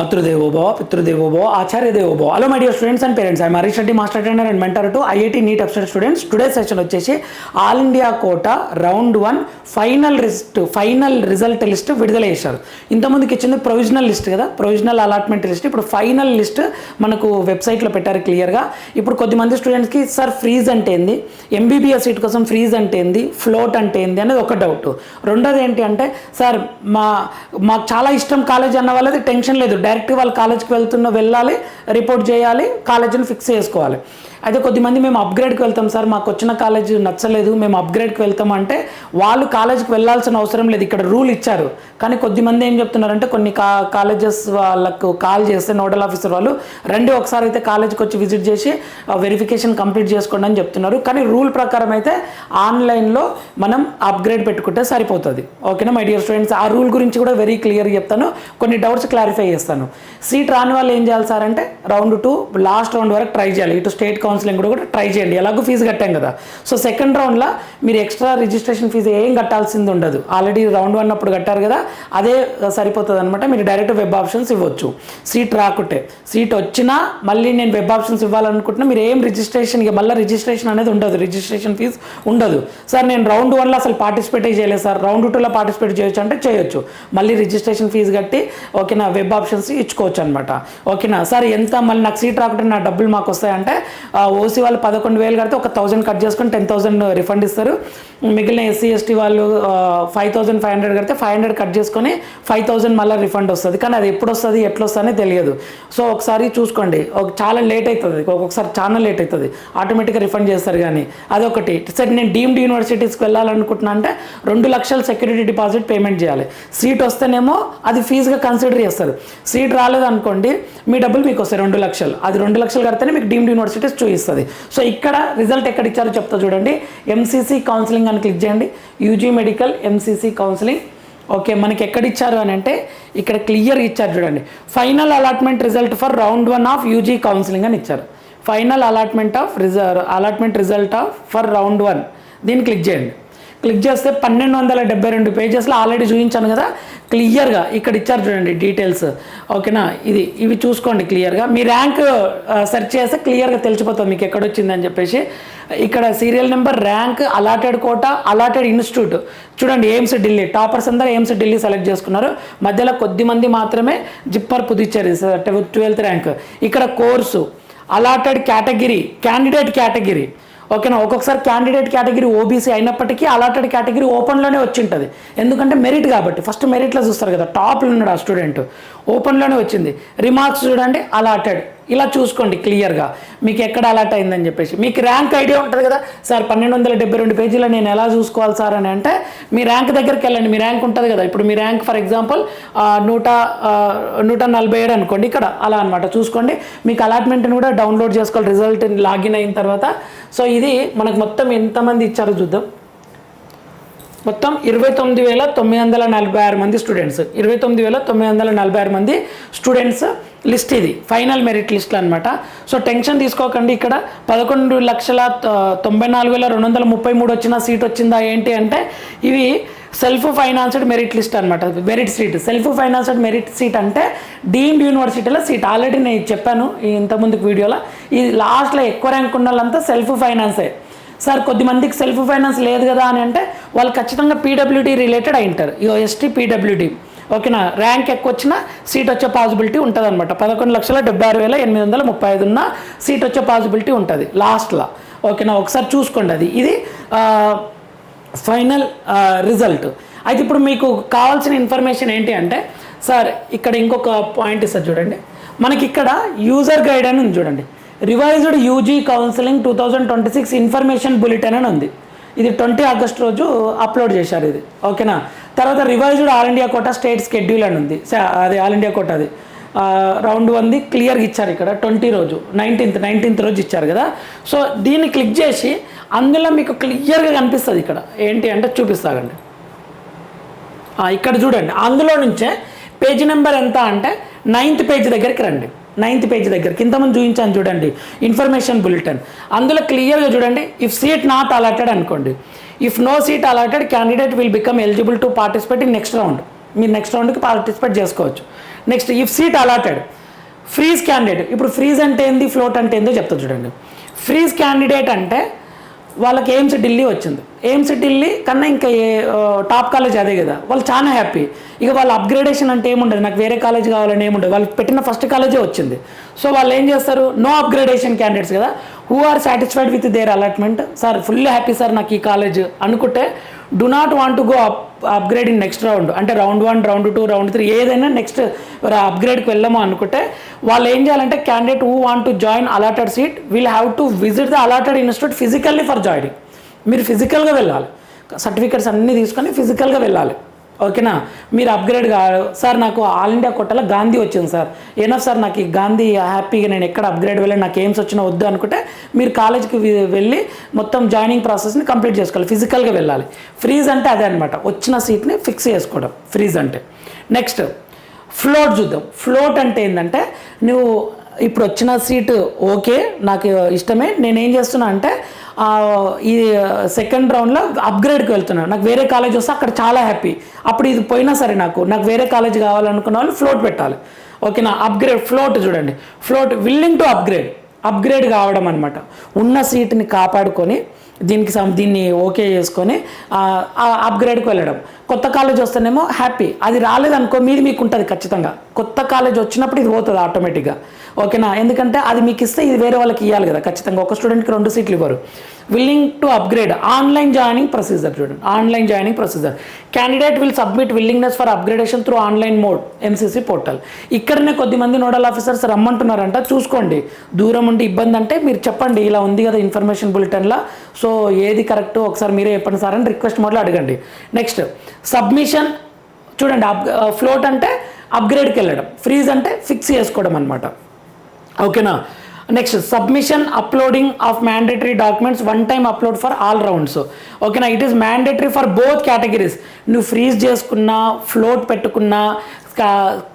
మాతృదేవో భవ పితృదేవో భవ ఆచార్య దేవో భవ. Hello my dear students and parents, I'm Harish Reddy, master trainer and mentor to IIT NEET upstate students. Today session వచ్చేసి all India quota round 1 final result list విడుదల చేశారు. ఇంతకుముందుకి ఇచ్చింది ప్రొవిజనల్ లిస్ట్ కదా, ప్రొవిజనల్ అలాట్మెంట్ లిస్ట్. ఇప్పుడు ఫైనల్ లిస్ట్ మనకు వెబ్సైట్లో పెట్టారు క్లియర్గా. ఇప్పుడు కొద్దిమంది స్టూడెంట్స్కి సార్ ఫ్రీజ్ అంటే ఏంది, ఎంబీబీఎస్ సీట్ కోసం ఫ్రీజ్ అంటే ఏంది, ఫ్లోట్ అంటే ఏంది అనేది ఒక డౌట్. రెండోది ఏంటి అంటే సార్ మాకు చాలా ఇష్టం కాలేజ్ అన్న వాళ్ళది టెన్షన్ లేదు, డైరెక్ట్గా వాళ్ళు కాలేజ్కి వెళ్ళాలి, రిపోర్ట్ చేయాలి, కాలేజీని ఫిక్స్ చేసుకోవాలి. అయితే కొద్దిమంది మేము అప్గ్రేడ్కి వెళ్తాం సార్, మాకు వచ్చిన కాలేజ్ నచ్చలేదు, మేము అప్గ్రేడ్కి వెళ్తాం అంటే వాళ్ళు కాలేజ్కి వెళ్ళాల్సిన అవసరం లేదు. ఇక్కడ రూల్ ఇచ్చారు, కానీ కొద్దిమంది ఏం చెప్తున్నారంటే కొన్ని కాలేజెస్ వాళ్ళకు కాల్ చేస్తే నోడల్ ఆఫీసర్ వాళ్ళు రండి ఒకసారి అయితే కాలేజ్కి వచ్చి విజిట్ చేసి వెరిఫికేషన్ కంప్లీట్ చేసుకోండి అని చెప్తున్నారు. కానీ రూల్ ప్రకారం అయితే ఆన్లైన్లో మనం అప్గ్రేడ్ పెట్టుకుంటే సరిపోతుంది. ఓకేనా మై డియర్ స్టూడెంట్స్, ఆ రూల్ గురించి కూడా వెరీ క్లియర్గా చెప్తాను, కొన్ని డౌట్స్ క్లారిఫై చేస్తాను. సీట్ రాని వాళ్ళు ఏం చేయాలి సార్ అంటే రౌండ్ 2 లాస్ట్ రౌండ్ వరకు ట్రై చేయాలి. ఇటు స్టేట్ కౌన్సిలింగ్ కూడా ట్రై చేయండి, ఎలాగో ఫీజు కట్టాం కదా. సో సెకండ్ రౌండ్లో మీరు ఎక్స్ట్రా రిజిస్ట్రేషన్ ఫీజు ఏం కట్టాల్సింది ఉండదు, ఆల్రెడీ రౌండ్ 1 అప్పుడు కట్టారు కదా, అదే సరిపోతుంది అనమాట. మీరు డైరెక్ట్ వెబ్ ఆప్షన్స్ ఇవ్వచ్చు. సీట్ రాకుంటే, సీట్ వచ్చినా మళ్ళీ నేను వెబ్ ఆప్షన్స్ ఇవ్వాలనుకుంటున్నా మీరు ఏం రిజిస్ట్రేషన్, ఇక మళ్ళీ రిజిస్ట్రేషన్ అనేది ఉండదు, రిజిస్ట్రేషన్ ఫీజు ఉండదు. సార్ నేను రౌండ్ 1లో అసలు పార్టిసిపేట్ చేయలేదు సార్, రౌండ్ 2లో పార్టిసిపేట్ చేయొచ్చు అంటే చేయొచ్చు, మళ్ళీ రిజిస్ట్రేషన్ ఫీజు కట్టి ఓకేనా వెబ్ ఆప్షన్స్ ఇచ్చుకోవచ్చు అనమాట. ఓకేనా సార్ ఎంత మళ్ళీ నాకు సీట్ రాకుంటే నా డబ్బులు మాకు వస్తాయంటే ఓసీ వాళ్ళు 11,000 కడితే ఒక 1,000 కట్ చేసుకొని 10,000 రిఫండ్ ఇస్తారు. మిగిలిన ఎస్సీ ఎస్టీ వాళ్ళు 5,500 కడితే 500 కట్ చేసుకొని 5,000 మళ్ళీ రిఫండ్ వస్తుంది. కానీ అది ఎప్పుడు వస్తుంది ఎట్లా వస్తుందని తెలియదు. సో ఒకసారి చూసుకోండి, చాలా లేట్ అవుతుంది, ఒక్కొక్కసారి చాలా లేట్ అవుతుంది, ఆటోమేటిక్గా రిఫండ్ చేస్తారు. కానీ అదొకటి. సరే నేను డీమ్డ్ యూనివర్సిటీస్కి వెళ్ళాలనుకుంటున్నా అంటే 2 లక్షలు సెక్యూరిటీ డిపాజిట్ పేమెంట్ చేయాలి. సీట్ వస్తేనేమో అది ఫీజుగా కన్సిడర్ చేస్తారు. సీట్ రాలేదనుకోండి మీ డబ్బులు మీకు వస్తాయి 2 లక్షలు, అది 2 లక్షలు కడితేనే మీకు డీమ్డ్ యూనివర్సిటీస్ చూపిస్తుంది. సో ఇక్కడ రిజల్ట్ ఎక్కడ ఇచ్చారో చెప్తా చూడండి. ఎంసీసీ కౌన్సిలింగ్ అని క్లిక్ చేయండి, UG medical MCC counselling. Okay, మనకి ఎక్కడ ఇచ్చారు అని అంటే ఇక్కడ క్లియర్ ఇచ్చారు చూడండి, final allotment result for round 1 of UG counselling అని ఇచ్చారు. Final allotment result for round 1 దీన్ని క్లిక్ చేయండి. క్లిక్ చేస్తే 1272 పేజెస్లో ఆల్రెడీ చూపించాను కదా, క్లియర్గా ఇక్కడ ఇచ్చారు చూడండి డీటెయిల్స్. ఓకేనా, ఇవి చూసుకోండి క్లియర్గా. మీ ర్యాంక్ సెర్చ్ చేస్తే క్లియర్గా తెలిసిపోతుంది మీకు ఎక్కడొచ్చిందని చెప్పేసి. ఇక్కడ serial number, rank, allotted quota, allotted institute చూడండి. ఎయిమ్స్ ఢిల్లీ, టాపర్స్ అందరూ ఎయిమ్స్ ఢిల్లీ సెలెక్ట్ చేసుకున్నారు. మధ్యలో కొద్దిమంది మాత్రమే జిప్పర్ పుదుచ్చేరి 12th ర్యాంక్. ఇక్కడ course, allotted category, candidate category. ఓకేనా, ఒక్కొక్కసారి క్యాండిడేట్ కేటగిరీ ఓబీసీ అయినప్పటికీ అలాటెడ్ కేటగిరీ ఓపెన్లోనే వచ్చి ఉంటుంది, ఎందుకంటే మెరిట్ కాబట్టి. ఫస్ట్ మెరిట్లో చూస్తారు కదా, టాప్లో ఉన్నాడు ఆ స్టూడెంట్, ఓపెన్లోనే వచ్చింది. రిమార్క్స్ చూడండి, అలాటెడ్. ఇలా చూసుకోండి క్లియర్గా మీకు ఎక్కడ అలాట్ అయిందని చెప్పేసి. మీకు ర్యాంక్ ఐడియా ఉంటుంది కదా సార్, 1272 పేజీలో నేను ఎలా చూసుకోవాలి సార్ అని అంటే మీ ర్యాంక్ దగ్గరికి వెళ్ళండి. మీ ర్యాంక్ ఉంటుంది కదా, ఇప్పుడు మీ ర్యాంక్ ఫర్ ఎగ్జాంపుల్ 147 అనుకోండి, ఇక్కడ అలా అనమాట చూసుకోండి. మీకు అలాట్మెంట్ని కూడా డౌన్లోడ్ చేసుకోవాలి రిజల్ట్ లాగిన్ అయిన తర్వాత. సో ఇది మనకు మొత్తం ఎంతమంది ఇచ్చారో చూద్దాం. మొత్తం 29,946 మంది స్టూడెంట్స్, 29,946 మంది స్టూడెంట్స్ లిస్ట్. ఇది ఫైనల్ మెరిట్ లిస్ట్లో అనమాట. సో టెన్షన్ తీసుకోకండి. ఇక్కడ 11,94,233 వచ్చిన సీట్ వచ్చిందా ఏంటి అంటే ఇవి సెల్ఫ్ ఫైనాన్స్డ్ మెరిట్ లిస్ట్ అనమాట. Merit seat, self financed merit seat అంటే డీమ్డ్ యూనివర్సిటీలో సీట్. ఆల్రెడీ నేను చెప్పాను ఇంతకుముందుకు వీడియోలో, ఈ లాస్ట్లో ఎక్కువ ర్యాంక్ ఉన్న వాళ్ళంతా సెల్ఫ్ ఫైనాన్సే. సార్ కొద్దిమందికి సెల్ఫ్ ఫైనాన్స్ లేదు కదా అని అంటే వాళ్ళు ఖచ్చితంగా పీడబ్ల్యూడీ రిలేటెడ్ అయి ఉంటారు, ఎస్టీ పీడబ్ల్యూడీ. ఓకేనా, ర్యాంక్ ఎక్కువ వచ్చినా సీట్ వచ్చే పాసిబిలిటీ ఉంటుంది అనమాట. 11,76,835 ఉన్న సీట్ వచ్చే పాసిబిలిటీ ఉంటుంది లాస్ట్లో. ఓకేనా, ఒకసారి చూసుకోండి. ఇది ఫైనల్ రిజల్ట్. అయితే ఇప్పుడు మీకు కావాల్సిన ఇన్ఫర్మేషన్ ఏంటి అంటే సార్ ఇక్కడ ఇంకొక పాయింట్ ఇస్తారు చూడండి, మనకి ఇక్కడ యూజర్ గైడ్ అని ఉంది చూడండి. Revised UG counselling 2026 information bulletin అని ఉంది. ఇది 20 ఆగస్టు రోజు అప్లోడ్ చేశారు ఇది. ఓకేనా, తర్వాత revised all India quota state schedule అని ఉంది. అది ఆల్ ఇండియా కోటా, అది రౌండ్ 1 క్లియర్గా ఇచ్చారు ఇక్కడ 20 రోజు 19th రోజు ఇచ్చారు కదా. సో దీన్ని క్లిక్ చేసి అందులో మీకు క్లియర్గా కనిపిస్తుంది. ఇక్కడ ఏంటి అంటే చూపిస్తాగండి, ఇక్కడ చూడండి. అందులో నుంచే పేజీ నెంబర్ ఎంత అంటే 9th పేజ్ దగ్గరికి రండి. 9th పేజ్ దగ్గరికి ఇంతకుముందు చూపించాను చూడండి ఇన్ఫర్మేషన్ బులెటిన్. అందులో క్లియర్గా చూడండి, ఇఫ్ సీట్ నాట్ అలాటెడ్ అనుకోండి, if no seat allotted candidate will become eligible to participate in next round. మీరు నెక్స్ట్ రౌండ్కి పార్టిసిపేట్ చేసుకోవచ్చు. Next if seat allotted freeze candidate. ఇప్పుడు ఫ్రీజ్ అంటే ఏంది, ఫ్లోట్ అంటే ఏందో చెప్తా చూడండి. ఫ్రీజ్ క్యాండిడేట్ అంటే వాళ్ళకి ఎయిమ్స్ ఢిల్లీ వచ్చింది, ఎయిమ్స్ ఢిల్లీ కన్నా ఇంకా టాప్ కాలేజ్ అదే కదా, వాళ్ళు చాలా హ్యాపీ. ఇక వాళ్ళ అప్గ్రేడేషన్ అంటే ఏముండదు, నాకు వేరే కాలేజ్ కావాలని ఏముండదు, వాళ్ళు పెట్టిన ఫస్ట్ కాలేజే వచ్చింది. సో వాళ్ళు ఏం చేస్తారు, నో అప్గ్రేడేషన్ క్యాండిడేట్స్ కదా, who are satisfied with their allotment. Sir full happy sir నాకు ఈ కాలేజ్ అనుకుంటే, do not want to go upgrade in next round, అంటే రౌండ్ 1, రౌండ్ 2, రౌండ్ 3 ఏదైనా నెక్స్ట్ అప్గ్రేడ్కి వెళ్ళాము అనుకుంటే వాళ్ళు ఏం చేయాలంటే, candidate who want to join allotted seat will have to visit the allotted institute physically for joining. మీరు ఫిజికల్గా వెళ్ళాలి, సర్టిఫికెట్స్ అన్నీ తీసుకొని ఫిజికల్గా వెళ్ళాలి. ఓకేనా. మీరు అప్గ్రేడ్ కాదు సార్, నాకు ఆల్ ఇండియా కోటాలో గాంధీ వచ్చింది సార్, ఏనఫ్ సార్ నాకు ఈ గాంధీ హ్యాపీగా, నేను ఎక్కడ అప్గ్రేడ్ వెళ్ళి నాకు ఎయిమ్స్ వచ్చినా వద్దు అనుకుంటే మీరు కాలేజ్కి వెళ్ళి మొత్తం జాయినింగ్ ప్రాసెస్ని కంప్లీట్ చేసుకోవాలి, ఫిజికల్గా వెళ్ళాలి. ఫ్రీజ్ అంటే అదే అనమాట, వచ్చిన సీట్ని ఫిక్స్ చేసుకోవడం ఫ్రీజ్ అంటే. నెక్స్ట్ ఫ్లోట్ చూద్దాం. ఫ్లోట్ అంటే ఏంటంటే, నువ్వు ఇప్పుడు వచ్చిన సీటు ఓకే నాకు ఇష్టమే, నేనేం చేస్తున్నా అంటే ఈ సెకండ్ రౌండ్లో అప్గ్రేడ్కి వెళ్తున్నాను, నాకు వేరే కాలేజ్ వస్తే అక్కడ చాలా హ్యాపీ, అప్పుడు ఇది పోయినా సరే నాకు వేరే కాలేజ్ కావాలనుకున్న వాళ్ళు ఫ్లోట్ పెట్టాలి. ఓకేనా. అప్గ్రేడ్ ఫ్లోట్ చూడండి, ఫ్లోట్ విల్లింగ్ టు అప్గ్రేడ్ కావడం అనమాట. ఉన్న సీట్ని కాపాడుకొని దీన్ని ఓకే చేసుకొని అప్గ్రేడ్కి వెళ్ళడం. కొత్త కాలేజ్ వస్తేనేమో హ్యాపీ, అది రాలేదనుకో మీకు ఉంటుంది ఖచ్చితంగా. కొత్త కాలేజ్ వచ్చినప్పుడు ఇది పోతుంది ఆటోమేటిక్గా. ఓకేనా. ఎందుకంటే అది మీకు ఇస్తే ఇది వేరే వాళ్ళకి ఇవ్వాలి కదా ఖచ్చితంగా, ఒక స్టూడెంట్కి 2 సీట్లు ఇవ్వరు. Willing to upgrade online joining procedure చూడండి, online joining procedure. Candidate will submit willingness for upgradation through online mode MCC portal. ఇక్కడనే కొద్దిమంది నోడల్ ఆఫీసర్స్ రమ్మంటున్నారంట, చూసుకోండి. దూరం ఉండి ఇబ్బంది అంటే మీరు చెప్పండి, ఇలా ఉంది కదా ఇన్ఫర్మేషన్ బులెటిన్లో, సో ఏది కరెక్ట్ ఒకసారి మీరే చెప్పండి సార్ అని రిక్వెస్ట్ మోడ్లో అడగండి. నెక్స్ట్ సబ్మిషన్ చూడండి, ఫ్లోట్ అంటే అప్గ్రేడ్కి వెళ్ళడం, ఫ్రీజ్ అంటే ఫిక్స్ చేసుకోవడం అనమాట. ఓకేనా. Next submission uploading of mandatory documents, 1 time upload for all rounds. ఓకేనా. It is mandatory for both categories. నువ్వు ఫ్రీజ్ చేసుకున్నా ఫ్లోట్ పెట్టుకున్నా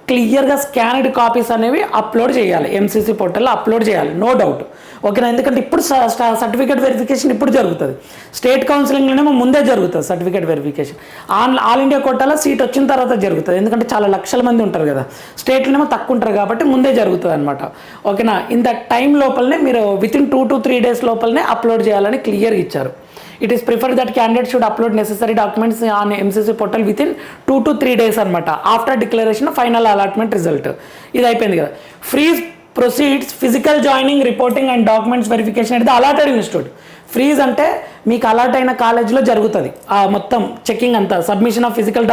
క్లియర్గా స్కానర్డ్ కాపీస్ అనేవి అప్లోడ్ చేయాలి, ఎంసీసీ పోర్టల్లో అప్లోడ్ చేయాలి, నో డౌట్. ఓకేనా. ఎందుకంటే ఇప్పుడు సర్టిఫికేట్ వెరిఫికేషన్ ఇప్పుడు జరుగుతుంది, స్టేట్ కౌన్సిలింగ్లోనేమో ముందే జరుగుతుంది సర్టిఫికేట్ వెరిఫికేషన్. ఆల్ ఇండియా కోటాలో సీట్ వచ్చిన తర్వాత జరుగుతుంది, ఎందుకంటే చాలా లక్షల మంది ఉంటారు కదా, స్టేట్లోనేమో తక్కువ ఉంటారు కాబట్టి ముందే జరుగుతుంది అనమాట. ఓకేనా. ఇంత టైం లోపలనే మీరు వితిన్ 2 to 3 days లోపలనే అప్లోడ్ చేయాలని క్లియర్గా ఇచ్చారు. It is prefer that candidate should upload necessary documents on MCC portal within 2 to 3 days అనమాట, after declaration final allotment result. ఇది అయిపోయింది కదా. Freeze proceeds physical joining reporting and documents verification అనేది allotted institute. Freeze అంటే మీకు allot అయిన కాలేజ్లో జరుగుతుంది మొత్తం చెకింగ్ అంతా, submission of physical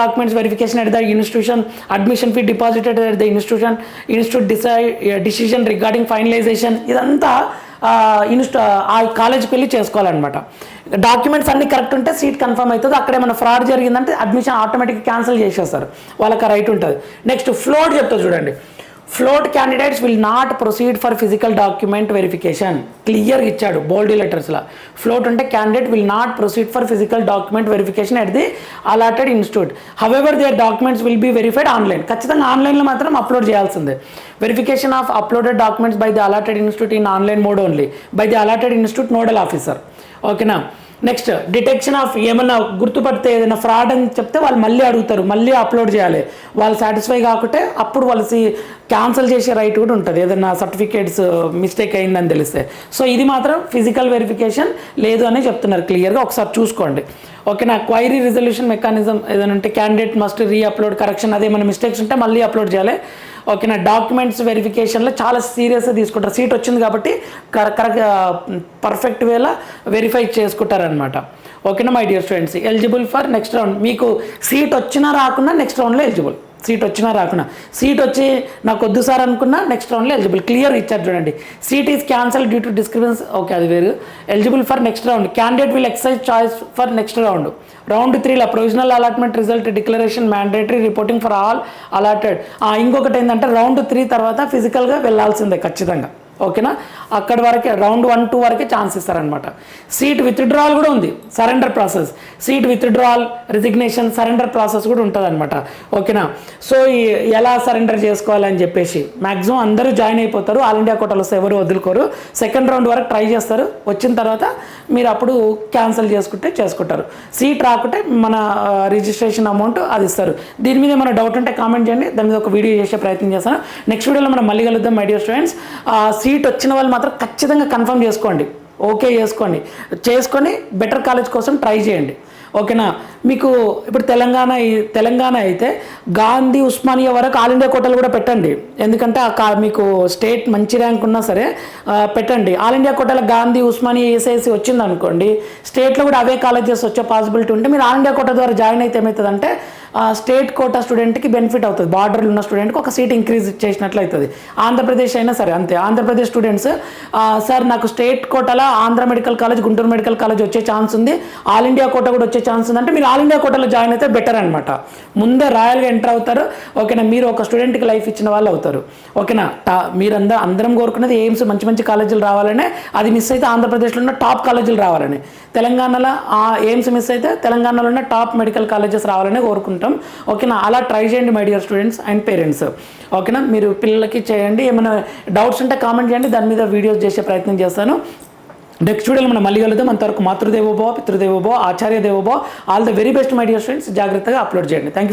documents verification at the institution, admission fee deposited at the institute decision regarding finalisation, ఇదంతా ఆ కాలేజ్కి వెళ్ళి చేసుకోవాలన్నమాట. డాక్యుమెంట్స్ అన్ని కరెక్ట్ ఉంటే సీట్ కన్ఫర్మ్ అవుతుంది. అక్కడ ఏమైనా ఫ్రాడ్ జరిగిందంటే అడ్మిషన్ ఆటోమేటిక్గా క్యాన్సిల్ చేసేస్తారు, వాళ్ళకి రైట్ ఉంటుంది. నెక్స్ట్ ఫ్లోట్ చెప్తా చూడండి. Float candidates will not proceed for physical document verification, క్లియర్గా ఇచ్చాడు బోల్డ్ లెటర్స్లో. ఫ్లోట్ అంటే candidate will not proceed for physical document verification at the allotted institute. However there documents will be verified online, ఖచ్చితంగా ఆన్లైన్లో మాత్రం upload చేయాల్సిందే. Verification of uploaded documents by the allotted institute in online mode only by the allotted institute nodal officer. ఓకేనా. Next detection of ఏమన్నా గుర్తుపడితే ఏదైనా fraud అని చెప్తే వాళ్ళు మళ్ళీ అడుగుతారు, మళ్ళీ అప్లోడ్ చేయాలి. వాళ్ళు సాటిస్ఫై కాకుంటే అప్పుడు వాళ్ళు క్యాన్సిల్ చేసే రైట్ కూడా ఉంటుంది, ఏదైనా సర్టిఫికేట్స్ మిస్టేక్ అయిందని తెలిస్తే. సో ఇది మాత్రం ఫిజికల్ వెరిఫికేషన్ లేదు అని చెప్తున్నారు క్లియర్గా, ఒకసారి చూసుకోండి. ఓకేనా. క్వైరీ రిజల్యూషన్ మెకానిజం ఏదైనా ఉంటే క్యాండిడేట్ మస్ట్ అప్లోడ్ కరెక్షన్, అదేమైనా మిస్టేక్స్ ఉంటే మళ్ళీ అప్లోడ్ చేయాలి. ఓకేనా. డాక్యుమెంట్స్ వెరిఫికేషన్లో చాలా సీరియస్గా తీసుకుంటారు, సీట్ వచ్చింది కాబట్టి కరెక్ట్ పర్ఫెక్ట్ వేలా వెరిఫై చేసుకుంటారనమాట. ఓకేనా my dear students. Eligible for next round, మీకు సీట్ వచ్చినా రాకున్నా నెక్స్ట్ రౌండ్లో ఎలిజిబుల్, సీట్ వచ్చినా రాకున్నా. సీట్ వచ్చి నాకు వద్దు సార్ అనుకున్నా నెక్స్ట్ రౌండ్లో ఎలిజిబుల్, క్లియర్ ఇచ్చారు చూడండి. Seat is cancel due to discrepancy, okay అది వేరు. Eligible for next round, candidate will exercise choice for next round. Round 3లో provisional allotment result declaration mandatory reporting for all allotted. ఇంకొకటి ఏంటంటే round 3 తర్వాత ఫిజికల్గా వెళ్ళాల్సిందే ఖచ్చితంగా. ఓకేనా, అక్కడి వరకే రౌండ్ 1, 2 వరకే ఛాన్స్ ఇస్తారనమాట. సీట్ విత్డ్రాల్ కూడా ఉంది, surrender process, seat withdrawal, resignation, surrender process కూడా ఉంటుంది అనమాట. ఓకేనా, సో ఎలా సరెండర్ చేసుకోవాలని చెప్పేసి మ్యాక్సిమం అందరూ జాయిన్ అయిపోతారు. ఆల్ ఇండియా కోటాలో ఎవరు వదులుకోరు. సెకండ్ రౌండ్ వరకు ట్రై చేస్తారు, వచ్చిన తర్వాత మీరు అప్పుడు క్యాన్సిల్ చేసుకుంటారు. సీట్ రాకుంటే మన రిజిస్ట్రేషన్ అమౌంట్ అది ఇస్తారు. దీని మీద ఏమైనా డౌట్ ఉంటే కామెంట్ చేయండి, దాని మీద ఒక వీడియో చేసే ప్రయత్నం చేస్తాను. నెక్స్ట్ వీడియోలో మనం మళ్ళీ కలుద్దాం మై డియర్ స్టూడెంట్స్. సీట్ వచ్చిన వాళ్ళు మాత్రం ఖచ్చితంగా కన్ఫర్మ్ చేసుకోండి, ఓకే చేసుకొని బెటర్ కాలేజ్ కోసం ట్రై చేయండి. ఓకేనా, మీకు ఇప్పుడు తెలంగాణ అయితే గాంధీ, ఉస్మానియా వరకు ఆల్ ఇండియా కోటాలు కూడా పెట్టండి. ఎందుకంటే మీకు స్టేట్ మంచి ర్యాంక్ ఉన్నా సరే పెట్టండి. ఆల్ ఇండియా కోటాలో గాంధీ, ఉస్మానియా, ఏసీఐసి వచ్చింది అనుకోండి, స్టేట్లో కూడా అవే కాలేజెస్ వచ్చే పాసిబిలిటీ ఉంటే మీరు ఆల్ ఇండియా కోటా ద్వారా జాయిన్ అయితే ఏమవుతుందంటే స్టేట్ కోటా స్టూడెంట్కి బెనిఫిట్ అవుతుంది. బార్డర్లో ఉన్న స్టూడెంట్కి ఒక సీట్ ఇంక్రీజ్ చేసినట్లు అవుతుంది. ఆంధ్రప్రదేశ్ అయినా సరే అంతే. ఆంధ్రప్రదేశ్ స్టూడెంట్స్ సార్ నాకు స్టేట్ కోటాలో Andhra medical college, Guntur medical college వచ్చే ఛాన్స్ ఉంది, ఆల్ ఇండియా కోటా కూడా వచ్చే ఛాన్స్ ఉంది అంటే మీరు ఆల్ ఇండియా కోటాలో జాయిన్ అయితే బెటర్ అనమాట. ముందే రాయల్గా ఎంటర్ అవుతారు. ఓకేనా, మీరు ఒక స్టూడెంట్కి లైఫ్ ఇచ్చిన వాళ్ళు అవుతారు. ఓకేనా, అందరం కోరుకునేది ఎయిమ్స్ మంచి మంచి కాలేజీలు రావాలనే. అది మిస్ అయితే ఆంధ్రప్రదేశ్లో ఉన్న టాప్ కాలేజీలు రావాలని, తెలంగాణలో ఎయిమ్స్ మిస్ అయితే తెలంగాణలో ఉన్న టాప్ మెడికల్ కాలేజెస్ రావాలని కోరుకుంటాం. ఓకేనా, అలా ట్రై చేయండి my dear students and parents. ఓకేనా, మీరు పిల్లలకి చేయండి. ఏమైనా డౌట్స్ ఉంటే కామెంట్ చేయండి, దాని మీద వీడియోస్ చేసే ప్రయత్నం చేస్తాను. నెక్స్ట్ వీడియోలో మనం మళ్ళీ కలుద్దాం. అంతవరకు మాతృదేవోభవ, పితృదేవోభవ, ఆచార్య దేవోభవ. All the very best my dear students. జాగ్రత్తగా అప్లోడ్ చేయండి. Thank you.